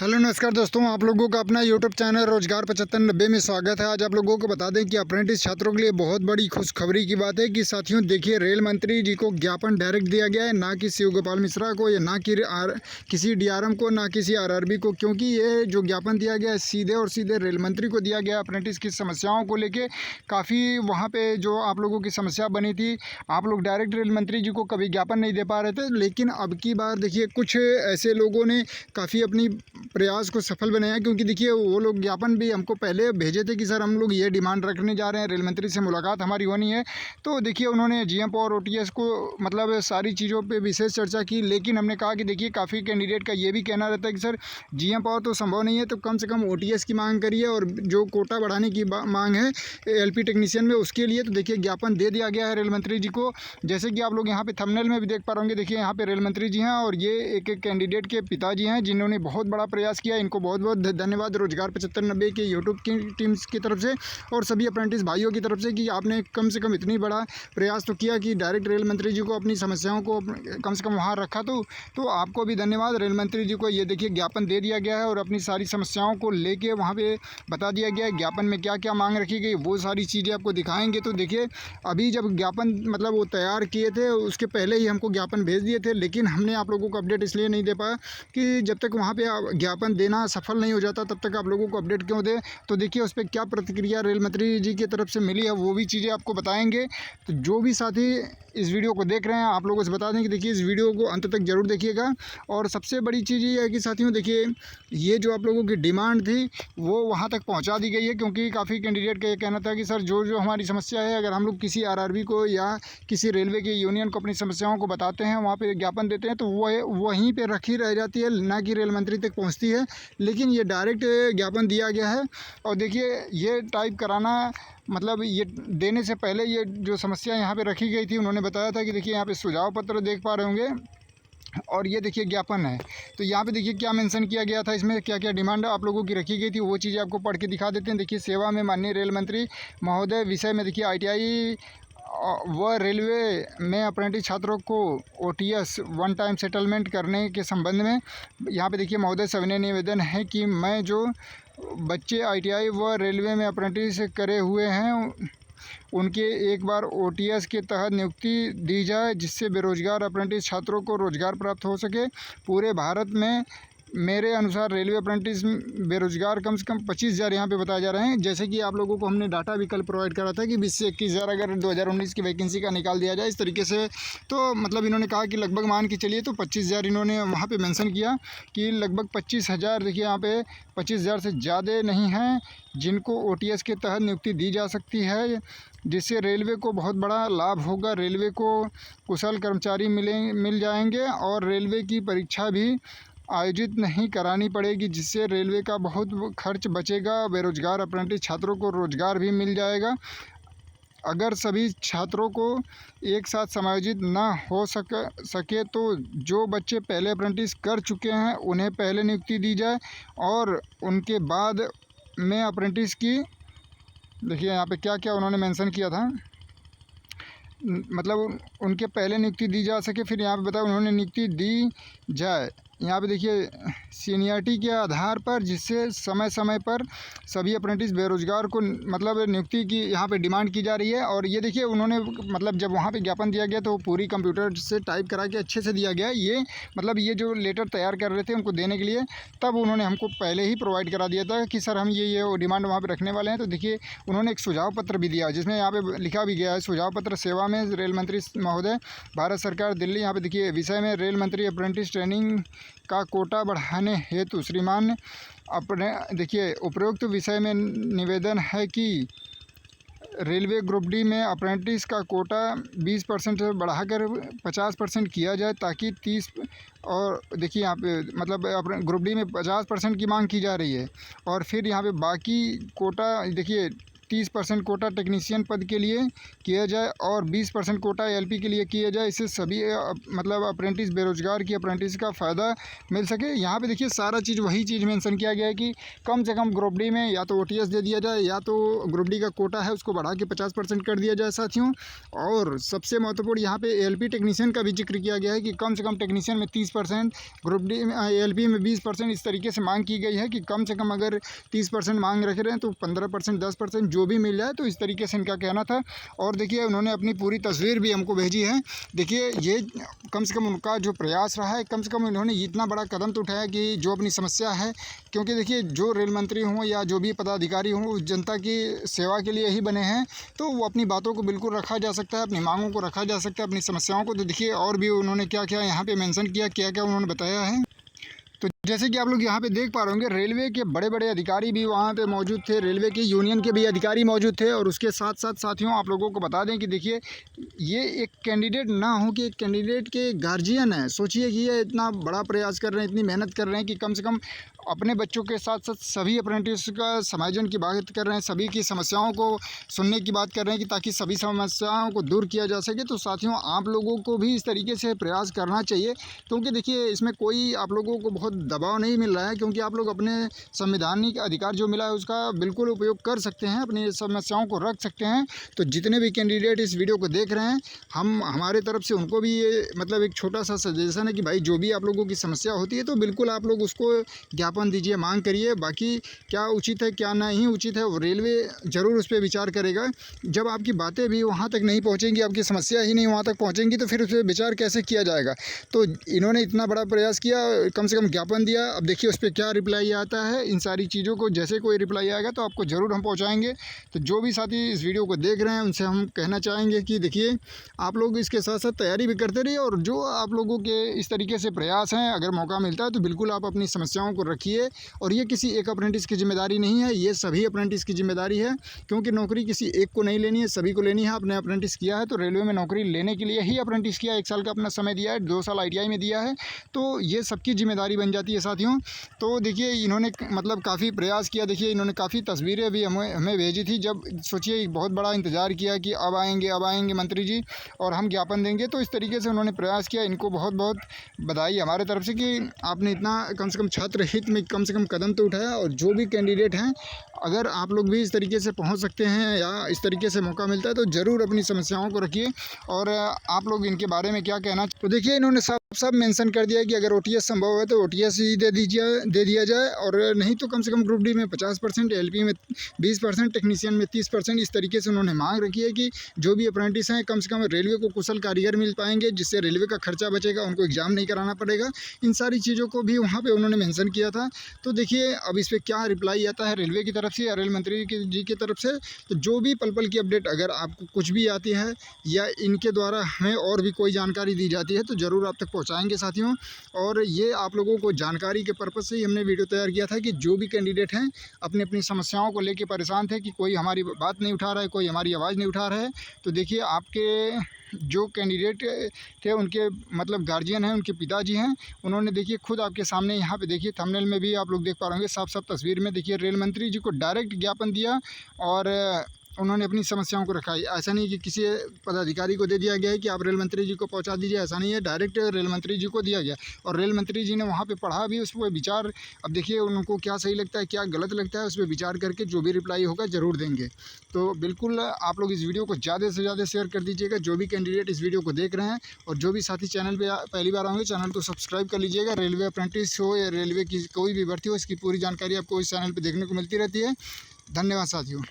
Hello नमस्कार दोस्तों, आप लोगों का अपना यूट्यूब चैनल रोजगार 7590 में स्वागत है। आज आप लोगों को बता दें कि अप्रेंटिस छात्रों के लिए बहुत बड़ी खुशखबरी की बात है कि साथियों देखिए, रेल मंत्री जी को ज्ञापन डायरेक्ट दिया गया है, ना कि शिव गोपाल मिश्रा को या ना कि किसी डीआरएम को, ना किसी आरआरबी को, क्योंकि ये जो ज्ञापन दिया गया है सीधे और सीधे रेल मंत्री को दिया गया। अप्रेंटिस की समस्याओं को लेकर काफ़ी वहाँ पर जो आप लोगों की समस्या बनी थी, आप लोग डायरेक्ट रेल मंत्री जी को कभी ज्ञापन नहीं दे पा रहे थे, लेकिन अब की बार देखिए कुछ ऐसे लोगों ने काफ़ी अपनी प्रयास को सफल बनाया, क्योंकि देखिए वो लोग ज्ञापन भी हमको पहले भेजे थे कि सर हम लोग ये डिमांड रखने जा रहे हैं, रेल मंत्री से मुलाकात हमारी होनी है। तो देखिए उन्होंने जीएम और ओटीएस को मतलब सारी चीज़ों पे विशेष चर्चा की, लेकिन हमने कहा कि देखिए काफ़ी कैंडिडेट का ये भी कहना रहता है कि सर जीएम पावर तो संभव नहीं है, तो कम से कम ओटीएस की मांग करिए, और जो कोटा बढ़ाने की मांग है एलपी टेक्नीशियन में उसके लिए तो देखिए ज्ञापन दे दिया गया है रेल मंत्री जी को। जैसे कि आप लोग यहाँ पे थंबनेल में भी देख पा रहे होंगे, देखिए यहाँ पे रेल मंत्री जी हैं और ये एक कैंडिडेट के पिताजी हैं जिन्होंने बहुत बड़ा प्रयास किया। इनको बहुत बहुत धन्यवाद रोजगार 7590 के यूट्यूब की टीम की तरफ से और सभी अप्रेंटिस भाइयों की तरफ से कि आपने कम से कम इतनी बड़ा प्रयास तो किया कि डायरेक्ट रेल मंत्री जी को अपनी समस्याओं को कम से कम वहाँ रखा। तो आपको भी धन्यवाद। रेल मंत्री जी को ये देखिए ज्ञापन दे दिया गया है और अपनी सारी समस्याओं को लेके वहाँ पे बता दिया गया है ज्ञापन में क्या क्या मांग रखी गई, वो सारी चीज़ें आपको दिखाएंगे। तो देखिए अभी जब ज्ञापन मतलब वो तैयार किए थे उसके पहले ही हमको ज्ञापन भेज दिए थे, लेकिन हमने आप लोगों को अपडेट इसलिए नहीं दे पाया कि जब तक वहाँ पे ज्ञापन देना सफल नहीं हो जाता तब तक आप लोगों को अपडेट क्यों दे। तो देखिए उस पर क्या प्रतिक्रिया रेल मंत्री जी की तरफ से मिली है वो भी चीज़ें आपको बताएंगे। तो जो भी साथी इस वीडियो को देख रहे हैं आप लोगों से बता दें कि देखिए इस वीडियो को अंत तक जरूर देखिएगा। और सबसे बड़ी चीज़ ये है कि साथियों देखिए ये जो आप लोगों की डिमांड थी वो वहाँ तक पहुँचा दी गई है, क्योंकि काफ़ी कैंडिडेट का ये कहना था कि सर जो जो हमारी समस्या है, अगर हम लोग किसी आरआरबी को या किसी रेलवे के यूनियन को अपनी समस्याओं को बताते हैं, वहाँ पे ज्ञापन देते हैं, तो वो वहीं पे रखी रह जाती है, ना कि रेल मंत्री तक पहुँचती है। लेकिन ये डायरेक्ट ज्ञापन दिया गया है। और देखिए ये टाइप कराना मतलब ये देने से पहले ये जो समस्या यहाँ पे रखी गई थी उन्होंने बताया था कि देखिए यहाँ पे सुझाव पत्र देख पा रहे होंगे और ये देखिए ज्ञापन है। तो यहाँ पे देखिए क्या मेंशन किया गया था, इसमें क्या क्या डिमांड आप लोगों की रखी गई थी वो चीज़ें आपको पढ़ के दिखा देते हैं। देखिए सेवा में माननीय रेल मंत्री महोदय विषय में देखिए आईटीआई व रेलवे में अप्रेंटिस छात्रों को ओटीएस वन टाइम सेटलमेंट करने के संबंध में यहाँ पे देखिए महोदय सविनय निवेदन है कि मैं जो बच्चे आईटीआई व रेलवे में अप्रेंटिस करे हुए हैं उनके एक बार ओटीएस के तहत नियुक्ति दी जाए, जिससे बेरोजगार अप्रेंटिस छात्रों को रोजगार प्राप्त हो सके। पूरे भारत में मेरे अनुसार रेलवे अप्रेंटिस बेरोजगार कम से कम 25,000 यहाँ पे बताए जा रहे हैं। जैसे कि आप लोगों को हमने डाटा भी कल प्रोवाइड करा था कि 20 से 21,000 अगर 2019 की वैकेंसी का निकाल दिया जाए इस तरीके से, तो मतलब इन्होंने कहा कि लगभग मान के चलिए तो 25,000 इन्होंने वहाँ पे मेंशन किया कि लगभग 25,000 देखिए यहाँ पे 25,000 से ज़्यादा नहीं हैं जिनको ओटीएस के तहत नियुक्ति दी जा सकती है, जिससे रेलवे को बहुत बड़ा लाभ होगा। रेलवे को कुशल कर्मचारी मिल जाएंगे और रेलवे की परीक्षा भी आयोजित नहीं करानी पड़ेगी, जिससे रेलवे का बहुत खर्च बचेगा। बेरोजगार अप्रेंटिस छात्रों को रोजगार भी मिल जाएगा। अगर सभी छात्रों को एक साथ समायोजित ना हो सके तो जो बच्चे पहले अप्रेंटिस कर चुके हैं उन्हें पहले नियुक्ति दी जाए और उनके बाद में अप्रेंटिस की देखिए यहाँ पे क्या क्या उन्होंने मेंशन किया था, मतलब उनके पहले नियुक्ति दी जा सके। फिर यहाँ पे बताया उन्होंने नियुक्ति दी जाए यहाँ पे देखिए सीनियरिटी के आधार पर, जिससे समय समय पर सभी अप्रेंटिस बेरोजगार को मतलब नियुक्ति की यहाँ पे डिमांड की जा रही है। और ये देखिए उन्होंने मतलब जब वहाँ पे ज्ञापन दिया गया तो पूरी कंप्यूटर से टाइप करा के अच्छे से दिया गया। ये मतलब ये जो लेटर तैयार कर रहे थे उनको देने के लिए, तब उन्होंने हमको पहले ही प्रोवाइड करा दिया था कि सर हम ये डिमांड वहाँ पर रखने वाले हैं। तो देखिए उन्होंने एक सुझाव पत्र भी दिया जिसमें यहाँ पर लिखा भी गया है, सुझाव पत्र सेवा में रेल मंत्री महोदय भारत सरकार दिल्ली। यहाँ पर देखिए विषय में रेल मंत्री अप्रेंटिस ट्रेनिंग का कोटा बढ़ाने हेतु श्रीमान अपने देखिए उपरोक्त विषय में निवेदन है कि रेलवे ग्रुप डी में अप्रेंटिस का कोटा 20% से बढ़ाकर 50% किया जाए, ताकि 30 और देखिए यहाँ पे मतलब ग्रुप डी में 50% की मांग की जा रही है और फिर यहाँ पे बाकी कोटा देखिए 30% कोटा टेक्नीशियन पद के लिए किया जाए और 20% कोटा एलपी के लिए किया जाए। इससे सभी मतलब अप्रेंटिस बेरोजगार की अप्रेंटिस का फ़ायदा मिल सके। यहाँ पे देखिए सारा चीज़ वही चीज़ मेंशन किया गया है कि कम से कम ग्रुप डी में या तो ओटीएस दे दिया जाए या तो ग्रुप डी का कोटा है उसको बढ़ा के 50% कर दिया जाए साथियों। और सबसे महत्वपूर्ण यहाँ पे एलपी टेक्नीशियन का भी जिक्र किया गया है कि कम से कम टेक्नीशियन में 30%, ग्रुप डी में एलपी में 20%, इस तरीके से मांग की गई है कि कम से कम अगर 30% मांग रख रहे हैं तो 15%, 10% जो भी मिल जाए, तो इस तरीके से इनका कहना था। और देखिए उन्होंने अपनी पूरी तस्वीर भी हमको भेजी है। देखिए ये कम से कम उनका जो प्रयास रहा है, कम से कम उन्होंने इतना बड़ा कदम तो उठाया कि जो अपनी समस्या है, क्योंकि देखिए जो रेल मंत्री हों या जो भी पदाधिकारी हों जनता की सेवा के लिए ही बने हैं, तो वो अपनी बातों को बिल्कुल रखा जा सकता है, अपनी मांगों को रखा जा सकता है, अपनी समस्याओं को। तो देखिए और भी उन्होंने क्या क्या यहाँ पे मेंशन किया, क्या क्या उन्होंने बताया है। तो जैसे कि आप लोग यहाँ पे देख पा रहे होंगे रेलवे के बड़े बड़े अधिकारी भी वहाँ पे मौजूद थे, रेलवे के यूनियन के भी अधिकारी मौजूद थे। और उसके साथ साथ साथियों आप लोगों को बता दें कि देखिए ये एक कैंडिडेट ना हो कि एक कैंडिडेट के गार्जियन है। सोचिए कि ये इतना बड़ा प्रयास कर रहे हैं, इतनी मेहनत कर रहे हैं कि कम से कम अपने बच्चों के साथ साथ सभी अप्रेंटिस का समायोजन की बात कर रहे हैं, सभी की समस्याओं को सुनने की बात कर रहे हैं कि ताकि सभी समस्याओं को दूर किया जा सके। तो साथियों आप लोगों को भी इस तरीके से प्रयास करना चाहिए, क्योंकि देखिए इसमें कोई आप लोगों को बहुत दबाव नहीं मिल रहा है, क्योंकि आप लोग अपने संवैधानिक अधिकार जो मिला है उसका बिल्कुल उपयोग कर सकते हैं, अपनी समस्याओं को रख सकते हैं। तो जितने भी कैंडिडेट इस वीडियो को देख रहे हैं, हम हमारे तरफ से उनको भी ये मतलब एक छोटा सा सजेशन है कि भाई जो भी आप लोगों की समस्या होती है तो बिल्कुल आप लोग उसको ज्ञापन दीजिए, मांग करिए। बाकी क्या उचित है क्या नहीं उचित है वो रेलवे ज़रूर उस पर विचार करेगा। जब आपकी बातें भी वहाँ तक नहीं पहुँचेंगी, आपकी समस्या ही नहीं वहाँ तक पहुँचेंगी, तो फिर उस पर विचार कैसे किया जाएगा। तो इन्होंने इतना बड़ा प्रयास किया, कम से कम ज्ञापन दिया। अब देखिए उस पर क्या रिप्लाई आता है। इन सारी चीज़ों को जैसे कोई रिप्लाई आएगा तो आपको ज़रूर हम पहुँचाएँगे। तो जो भी साथी इस वीडियो को देख रहे हैं उनसे हम कहना चाहेंगे कि देखिए आप लोग इसके साथ साथ तैयारी भी करते रहिए, और जो आप लोगों के इस तरीके से प्रयास हैं, अगर मौका मिलता है तो बिल्कुल आप अपनी समस्याओं को रखिए। और ये किसी एक अप्रेंटिस की जिम्मेदारी नहीं है, ये सभी अप्रेंटिस की जिम्मेदारी है, क्योंकि नौकरी किसी एक को नहीं लेनी है, सभी को लेनी है। आपने अप्रेंटिस किया है तो रेलवे में नौकरी लेने के लिए ही अप्रेंटिस किया, 1 साल का अपना समय दिया है, 2 साल ITI में दिया है, तो ये सबकी जिम्मेदारी बन जाती है साथियों। तो देखिए इन्होंने मतलब काफ़ी प्रयास किया। देखिए इन्होंने काफ़ी तस्वीरें भी हमें भेजी थी। जब सोचिए बहुत बड़ा इंतज़ार किया कि अब आएंगे मंत्री जी और हम ज्ञापन देंगे, तो इस तरीके से उन्होंने प्रयास किया। इनको बहुत बहुत बधाई हमारे तरफ से कि आपने इतना कम से कम छात्र हित में कम से कम कदम तो उठाया। और जो भी कैंडिडेट हैं, अगर आप लोग भी इस तरीके से पहुंच सकते हैं या इस तरीके से मौका मिलता है तो ज़रूर अपनी समस्याओं को रखिए। और आप लोग इनके बारे में क्या कहना। तो देखिए इन्होंने सब मेंशन कर दिया कि अगर OTS संभव है तो OTS ही दे दिया जाए, और नहीं तो कम से कम ग्रुप डी में 50%, LP में 20%, टेक्नीशियन में 30%। इस तरीके से उन्होंने मांग रखी है कि जो भी अप्रेंटिस हैं कम से कम रेलवे को कुशल कारीगर मिल पाएंगे, जिससे रेलवे का खर्चा बचेगा, उनको एग्ज़ाम नहीं कराना पड़ेगा। इन सारी चीज़ों को भी वहाँ पर उन्होंने मैंसन किया था। तो देखिए अब इस पर क्या रिप्लाई आता है रेलवे की तरफ से या रेल मंत्री जी की तरफ से। तो जो भी पल की अपडेट अगर आपको कुछ भी आती है या इनके द्वारा हमें और भी कोई जानकारी दी जाती है तो ज़रूर आप तक पहुंचाएंगे साथियों। और ये आप लोगों को जानकारी के पर्पज़ से ही हमने वीडियो तैयार किया था कि जो भी कैंडिडेट हैं अपनी अपनी समस्याओं को लेकर परेशान थे कि कोई हमारी बात नहीं उठा रहा है, कोई हमारी आवाज़ नहीं उठा रहा है। तो देखिए आपके जो कैंडिडेट थे उनके मतलब गार्जियन हैं, उनके पिताजी हैं, उन्होंने देखिए खुद आपके सामने यहाँ पे देखिए थंबनेल में भी आप लोग देख पा रहे होंगे, साफ तस्वीर में देखिए रेल मंत्री जी को डायरेक्ट ज्ञापन दिया और उन्होंने अपनी समस्याओं को रखा है। ऐसा नहीं कि किसी पदाधिकारी को दे दिया गया है कि आप रेल मंत्री जी को पहुंचा दीजिए, ऐसा नहीं है, डायरेक्ट रेल मंत्री जी को दिया गया। और रेल मंत्री जी ने वहां पे पढ़ा भी, उस पर विचार, अब देखिए उनको क्या सही लगता है क्या गलत लगता है, उस पर विचार करके जो भी रिप्लाई होगा ज़रूर देंगे। तो बिल्कुल आप लोग इस वीडियो को ज़्यादा से ज़्यादा शेयर कर दीजिएगा, जो भी कैंडिडेट इस वीडियो को देख रहे हैं। और जो भी साथी चैनल पर पहली बार आएंगे चैनल को सब्सक्राइब कर लीजिएगा। रेलवे अप्रेंटिस हो या रेलवे की कोई भी भर्ती हो, इसकी पूरी जानकारी आपको इस चैनल पर देखने को मिलती रहती है। धन्यवाद साथियों।